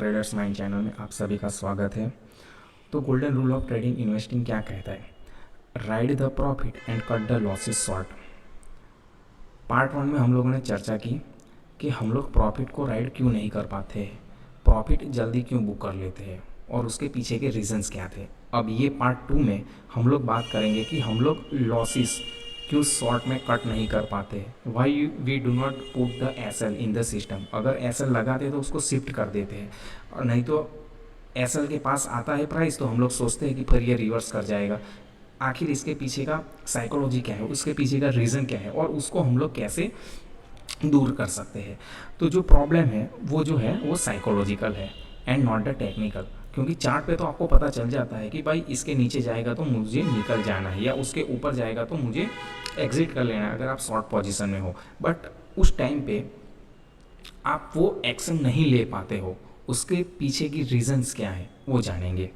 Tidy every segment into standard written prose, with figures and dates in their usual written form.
Traders mind channel में आप सभी का स्वागत है। तो golden rule of trading investing क्या कहता है? Ride the profit and cut the losses short. Part 1 में हम लोगों ने चर्चा की कि हम लोग प्रॉफिट को राइड क्यों नहीं कर पाते हैं, प्रॉफिट जल्दी क्यों बुक कर लेते हैं और उसके पीछे के रीजंस क्या थे। अब ये पार्ट 2 में हम लोग बात करेंगे कि हम लोग लॉसेस क्यों शॉर्ट में कट नहीं कर पाते, why we do not put the S L in the system. अगर एस एल लगाते तो उसको शिफ्ट कर देते हैं, और नहीं तो एस एल के पास आता है प्राइस तो हम लोग सोचते हैं कि फिर ये रिवर्स कर जाएगा। आखिर इसके पीछे का साइकोलॉजी क्या है, उसके पीछे का रीज़न क्या है और उसको हम लोग कैसे दूर कर सकते हैं। तो जो प्रॉब्लम है वो जो है वो साइकोलॉजिकल है एंड नॉट द टेक्निकल। क्योंकि चार्ट पे तो आपको पता चल जाता है कि भाई इसके नीचे जाएगा तो मुझे निकल जाना है, या उसके ऊपर जाएगा तो मुझे एग्जिट कर लेना है अगर आप शॉर्ट पोजीशन में हो। बट उस टाइम पे आप वो एक्शन नहीं ले पाते हो, उसके पीछे की रीजंस क्या है वो जानेंगे।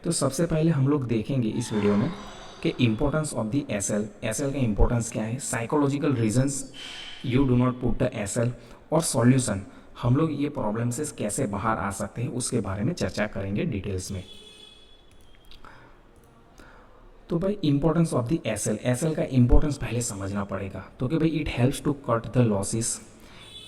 तो सबसे पहले हम लोग देखेंगे इस वीडियो में कि importance of the S L का इम्पोर्टेंस क्या है, psychological reasons you do not put the S L, और सॉल्यूशन हम लोग ये प्रॉब्लम से कैसे बाहर आ सकते हैं उसके बारे में चर्चा करेंगे डिटेल्स में। तो भाई importance of the S L का इंपॉर्टेंस पहले समझना पड़ेगा। तो कि भाई it helps to cut the losses,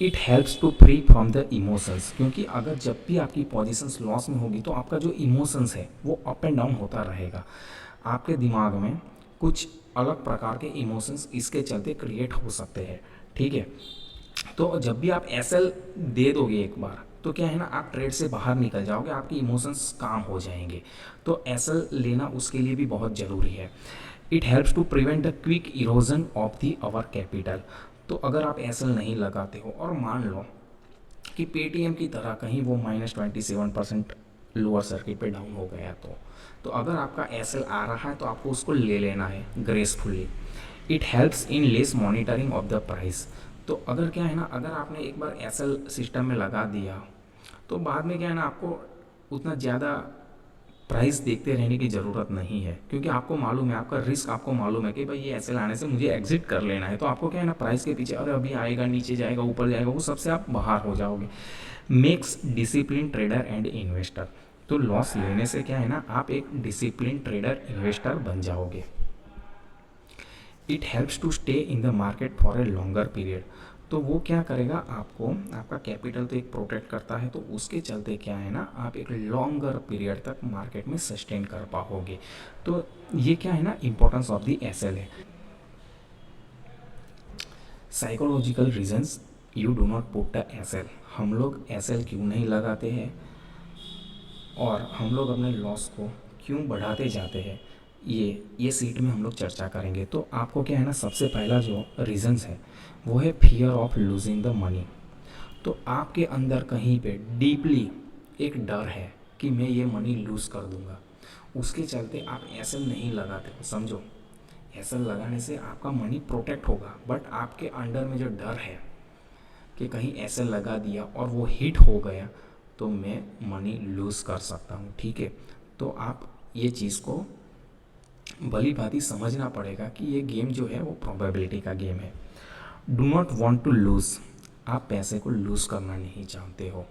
it helps to free from the emotions. क्योंकि अगर जब भी आपकी पोजीशंस लॉस में होगी तो आपका जो इमोशंस है वो अप एंड डाउन होता रहेगा। आपके दिमाग में कुछ अलग प्रकार के इमोशंस इसके चलते क्रिएट हो सकते हैं, ठीक है। तो जब भी आप एस एल दे दोगे एक बार तो क्या है ना, आप ट्रेड से बाहर निकल जाओगे, आपके इमोशंस काम हो जाएंगे। तो एस एल लेना उसके लिए भी बहुत ज़रूरी है। It helps to prevent the quick erosion of the our capital. तो अगर आप एस एल नहीं लगाते हो और मान लो कि पेटीएम की तरह कहीं वो -27% लोअर सर्किट पे डाउन हो गया, तो अगर आपका एस एल आ रहा है तो आपको उसको ले लेना है gracefully. It helps in less monitoring of the price. तो अगर क्या है ना, अगर आपने एक बार एस एल सिस्टम में लगा दिया तो बाद में क्या है ना, आपको उतना ज़्यादा प्राइस देखते रहने की ज़रूरत नहीं है। क्योंकि आपको मालूम है, आपका रिस्क आपको मालूम है कि भाई ये ऐसे लाने से मुझे एग्जिट कर लेना है। तो आपको क्या है ना, प्राइस के पीछे अरे अभी आएगा, नीचे जाएगा, ऊपर जाएगा, वो सबसे आप बाहर हो जाओगे। Makes discipline trader and investor. तो लॉस लेने से क्या है ना, आप एक डिसिप्लिन ट्रेडर इन्वेस्टर बन जाओगे। It helps to stay in the market for a longer period. तो वो क्या करेगा, आपको आपका कैपिटल तो एक प्रोटेक्ट करता है, तो उसके चलते क्या है ना, आप एक लॉन्गर पीरियड तक मार्केट में सस्टेन कर पाओगे। तो ये क्या है ना, importance of the S L है। Psychological reasons you do not put the S L. हम लोग एस एल क्यों नहीं लगाते हैं और हम लोग अपने लॉस को क्यों बढ़ाते जाते हैं, ये सीट में हम लोग चर्चा करेंगे। तो आपको क्या है ना, सबसे पहला जो रीज़न्स है वो है fear of losing the money. तो आपके अंदर कहीं पे डीपली एक डर है कि मैं ये मनी लूज़ कर दूंगा, उसके चलते आप एसएल नहीं लगाते हो। समझो, एसएल लगाने से आपका मनी प्रोटेक्ट होगा, बट आपके अंडर में जो डर है कि कहीं एसएल लगा दिया और वो हिट हो गया तो मैं मनी लूज़ कर सकता हूँ, ठीक है। तो आप ये चीज़ को भली भांति समझना पड़ेगा कि ये गेम जो है वो प्रोबेबिलिटी का गेम है। Do not want to lose. आप पैसे को लूज़ करना नहीं चाहते हो,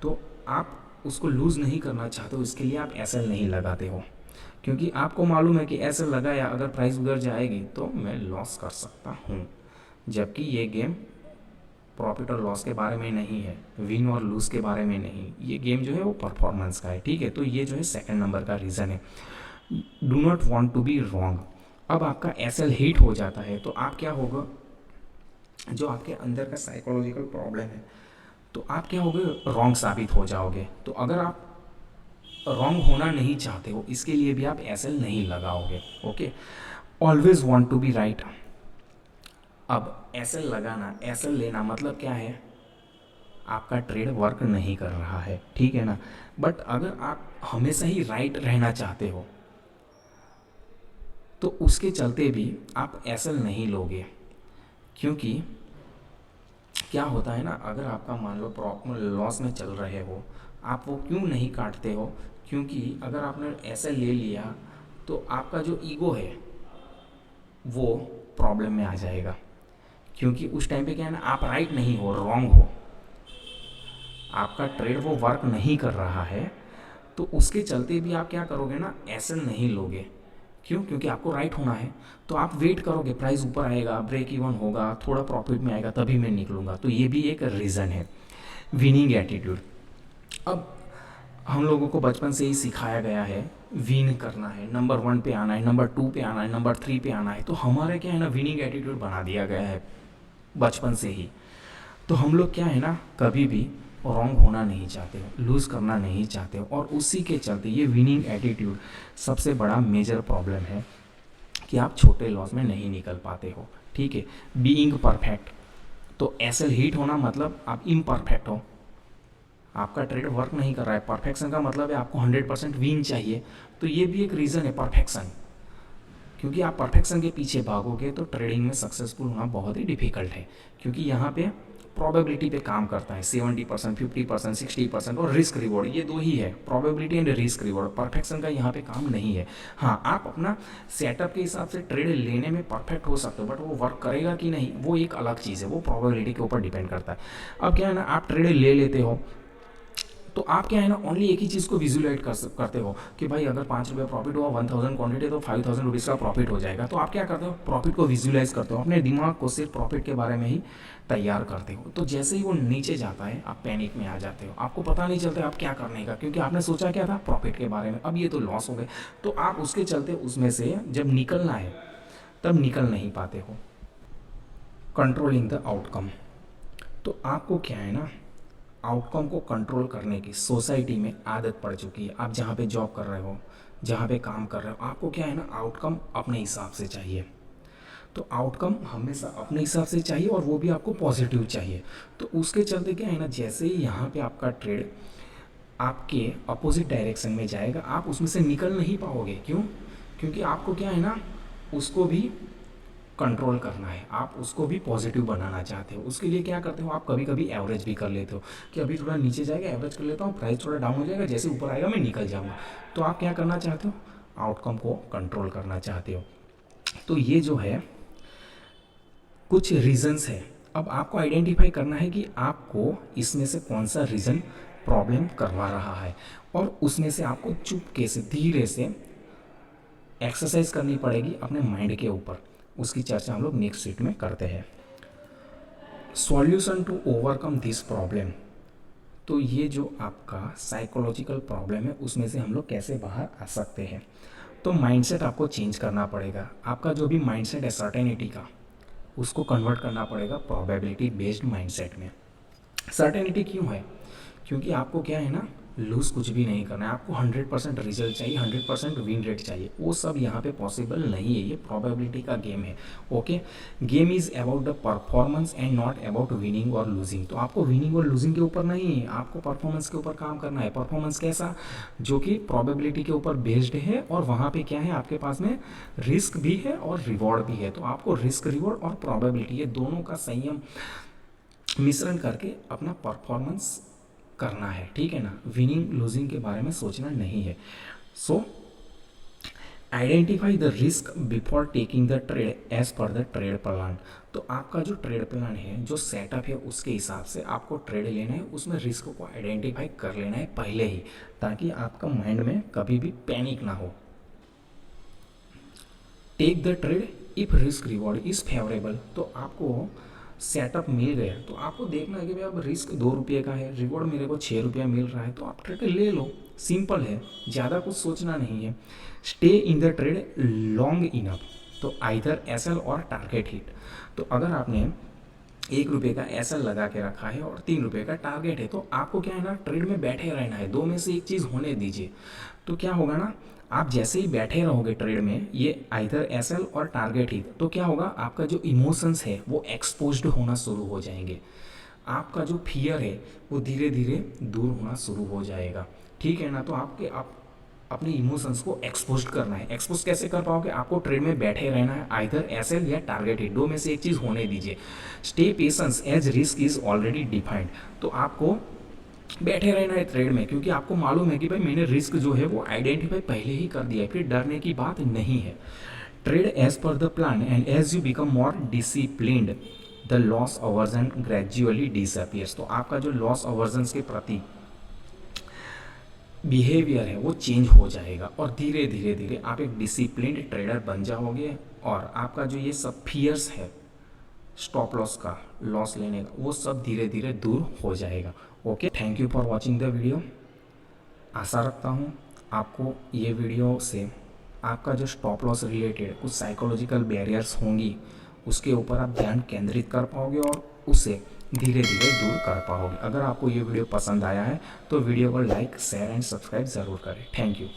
तो आप उसको लूज़ नहीं करना चाहते हो, इसके लिए आप एसएल नहीं लगाते हो। क्योंकि आपको मालूम है कि एसएल लगाया अगर प्राइस उधर जाएगी तो मैं लॉस कर सकता हूँ। जबकि ये गेम प्रॉफिट और लॉस के बारे में नहीं है, विन और लूज़ के बारे में नहीं, ये गेम जो है वो परफॉर्मेंस का है, ठीक है। तो ये जो है सेकंड नंबर का रीज़न है। Do not want to be wrong. अब आपका एसएल हिट हो जाता है तो आप क्या होगा, जो आपके अंदर का साइकोलॉजिकल प्रॉब्लम है, तो आप क्या होगे, रॉन्ग साबित हो जाओगे। तो अगर आप रॉन्ग होना नहीं चाहते हो, इसके लिए भी आप एसएल नहीं लगाओगे, okay. Always want to be right. अब एसएल लगाना, एसएल लेना मतलब क्या है, आपका ट्रेड वर्क नहीं कर रहा है, ठीक है ना। बट अगर आप हमेशा ही राइट रहना चाहते हो तो उसके चलते भी आप एसएल नहीं लोगे। क्योंकि क्या होता है ना, अगर आपका मान लो प्रॉपर लॉस में चल रहे हो, आप वो क्यों नहीं काटते हो, क्योंकि अगर आपने एसएल ले लिया तो आपका जो ईगो है वो प्रॉब्लम में आ जाएगा। क्योंकि उस टाइम पे क्या है ना, आप राइट नहीं हो, रॉन्ग हो। आपका ट्रेड वो वर्क नहीं कर रहा है, तो उसके चलते भी आप क्या करोगे ना, एसएल नहीं लोगे। क्यों? क्योंकि आपको राइट होना है। तो आप वेट करोगे, प्राइस ऊपर आएगा, ब्रेक इवन होगा, थोड़ा प्रॉफिट में आएगा, तभी मैं निकलूँगा। तो ये भी एक रीज़न है। Winning attitude. अब हम लोगों को बचपन से ही सिखाया गया है विन करना है, नंबर 1 पे आना है, नंबर 2 पे आना है, नंबर 3 पे आना है। तो हमारे क्या है ना, विनिंग एटीट्यूड बना दिया गया है बचपन से ही। तो हम लोग क्या है ना, कभी भी रॉन्ग होना नहीं चाहते हो, लूज़ करना नहीं चाहते हो, और उसी के चलते ये विनिंग एटीट्यूड सबसे बड़ा मेजर प्रॉब्लम है कि आप छोटे लॉस में नहीं निकल पाते हो। ठीक है। बीइंग परफेक्ट, तो एसएल हिट होना मतलब आप इम्परफेक्ट हो, आपका ट्रेड वर्क नहीं कर रहा है। परफेक्शन का मतलब है आपको 100% विन चाहिए। तो ये भी एक रीज़न है परफेक्शन, क्योंकि आप परफेक्शन के पीछे भागोगे तो ट्रेडिंग में सक्सेसफुल होना बहुत ही डिफिकल्ट है, क्योंकि यहाँ पे प्रोबेबिलिटी पे काम करता है। 70%, 50%, 60% और रिस्क रिवॉर्ड, ये दो ही है, probability and risk reward. Perfection का यहाँ पे काम नहीं है। हाँ, आप अपना सेटअप के हिसाब से ट्रेड लेने में परफेक्ट हो सकते हो, बट वो वर्क करेगा कि नहीं वो एक अलग चीज़ है, वो प्रोबेबिलिटी के ऊपर डिपेंड करता है। अब क्या है ना, आप ट्रेड ले लेते हो तो आप क्या है ना, ओनली एक ही चीज़ को विजुलाइज करते हो कि भाई अगर 5 रुपये प्रॉफिट हुआ, 1000 क्वांटिटी, तो 5000 रुपीज़ का प्रॉफिट हो जाएगा। तो आप क्या करते हो, प्रॉफिट को विजुलाइज करते हो, अपने दिमाग को सिर्फ प्रॉफिट के बारे में ही तैयार करते हो। तो जैसे ही वो नीचे जाता है आप पैनिक में आ जाते हो, आपको पता नहीं चलता आप क्या करने का, क्योंकि आपने सोचा क्या था, प्रॉफिट के बारे में, अब ये तो लॉस हो गए। तो आप उसके चलते उसमें से जब निकलना है तब निकल नहीं पाते हो। कंट्रोलिंग द आउटकम, तो आपको क्या है ना, आउटकम को कंट्रोल करने की सोसाइटी में आदत पड़ चुकी है। आप जहाँ पे जॉब कर रहे हो, जहाँ पे काम कर रहे हो, आपको क्या है ना, आउटकम अपने हिसाब से चाहिए। तो आउटकम हमेशा अपने हिसाब से चाहिए, और वो भी आपको पॉजिटिव चाहिए। तो उसके चलते क्या है ना, जैसे ही यहाँ पे आपका ट्रेड आपके अपोजिट डायरेक्शन में जाएगा, आप उसमें से निकल नहीं पाओगे। क्यों? क्योंकि आपको क्या है ना, उसको भी कंट्रोल करना है, आप उसको भी पॉजिटिव बनाना चाहते हो। उसके लिए क्या करते हो, आप कभी कभी एवरेज भी कर लेते हो कि अभी थोड़ा नीचे जाएगा, एवरेज कर लेता हूँ, प्राइस थोड़ा डाउन हो जाएगा, जैसे ऊपर आएगा मैं निकल जाऊँगा। तो आप क्या करना चाहते हो, आउटकम को कंट्रोल करना चाहते हो। तो ये जो है कुछ रीजंस है। अब आपको आइडेंटिफाई करना है कि आपको इसमें से कौन सा रीज़न प्रॉब्लम करवा रहा है, और उसमें से आपको चुपके से धीरे से एक्सरसाइज करनी पड़ेगी अपने माइंड के ऊपर। उसकी चर्चा हम लोग नेक्स्ट सीट में करते हैं। Solution to overcome this problem, तो ये जो आपका साइकोलॉजिकल प्रॉब्लम है उसमें से हम लोग कैसे बाहर आ सकते हैं। तो माइंडसेट आपको चेंज करना पड़ेगा। आपका जो भी माइंडसेट है सर्टेनिटी का, उसको कन्वर्ट करना पड़ेगा प्रोबेबिलिटी बेस्ड माइंडसेट में। सर्टेनिटी क्यों है? क्योंकि आपको क्या है ना, लूज़ कुछ भी नहीं करना है, आपको 100% रिजल्ट चाहिए, 100% विन रेट चाहिए। वो सब यहाँ पे पॉसिबल नहीं है, ये प्रोबेबिलिटी का गेम है। Okay, game is about the performance and not about winning और लूजिंग। तो आपको विनिंग और लूजिंग के ऊपर नहीं है, आपको परफॉर्मेंस के ऊपर काम करना है। परफॉर्मेंस कैसा? जो कि प्रोबेबिलिटी के ऊपर बेस्ड है, और वहाँ पे क्या है, आपके पास में रिस्क भी है और रिवॉर्ड भी है। तो आपको रिस्क, रिवॉर्ड और प्रोबेबिलिटी, ये दोनों का संयम मिश्रण करके अपना परफॉर्मेंस करना है। ठीक है ना, विनिंग लूजिंग के बारे में सोचना नहीं है। So identify the risk before taking the trade as per the trade plan. तो आपका जो ट्रेड प्लान है, जो सेटअप है, उसके हिसाब से आपको ट्रेड लेना है, उसमें रिस्क को आइडेंटिफाई कर लेना है पहले ही, ताकि आपका माइंड में कभी भी पैनिक ना हो। Take the trade if risk reward is favourable. तो आपको सेटअप मिल गया तो आपको देखना है कि भाई अब रिस्क 2 रुपये का है, रिवॉर्ड मेरे को 6 रुपया मिल रहा है, तो आप ट्रेड ले लो। सिंपल है, ज़्यादा कुछ सोचना नहीं है। Stay in the trade long enough, तो आइदर एसएल और टारगेट हिट। तो अगर आपने 1 रुपये का एसएल लगा के रखा है और 3 रुपये का टारगेट है, तो आपको क्या है ना, ट्रेड में बैठे रहना है, दो में से एक चीज़ होने दीजिए। तो क्या होगा ना, आप जैसे ही बैठे रहोगे ट्रेड में, ये आइदर एसएल और टारगेट ही, तो क्या होगा, आपका जो इमोशंस है वो एक्सपोज्ड होना शुरू हो जाएंगे। आपका जो फियर है वो धीरे धीरे दूर होना शुरू हो जाएगा। ठीक है ना, तो आप अपने इमोशंस को एक्सपोज करना है। एक्सपोज कैसे कर पाओगे, आपको ट्रेड में बैठे रहना है, आइदर एसएल या टारगेट हिट, दो में से एक चीज़ होने दीजिए। Stay patience as risk is already defined. तो आपको बैठे रहना है ट्रेड में, क्योंकि आपको मालूम है कि भाई मैंने रिस्क जो है वो आइडेंटिफाई पहले ही कर दिया है, फिर डरने की बात नहीं है। Trade as per the plan and as you become more disciplined the loss aversion gradually disappears. तो आपका जो लॉस अवर्जन्स के प्रति बिहेवियर है वो चेंज हो जाएगा और धीरे धीरे धीरे आप एक डिसिप्लिन्ड ट्रेडर बन जाओगे और आपका जो ये सब फियर्स है स्टॉप लॉस का, लॉस लेने का, वो सब धीरे धीरे दूर हो जाएगा। Okay, thank you for watching the video. आशा रखता हूँ आपको ये वीडियो से आपका जो स्टॉप लॉस रिलेटेड कुछ साइकोलॉजिकल बैरियर्स होंगी उसके ऊपर आप ध्यान केंद्रित कर पाओगे और उसे धीरे धीरे दूर कर पाओगे। अगर आपको ये वीडियो पसंद आया है तो वीडियो को लाइक, शेयर एंड सब्सक्राइब ज़रूर करें। Thank you.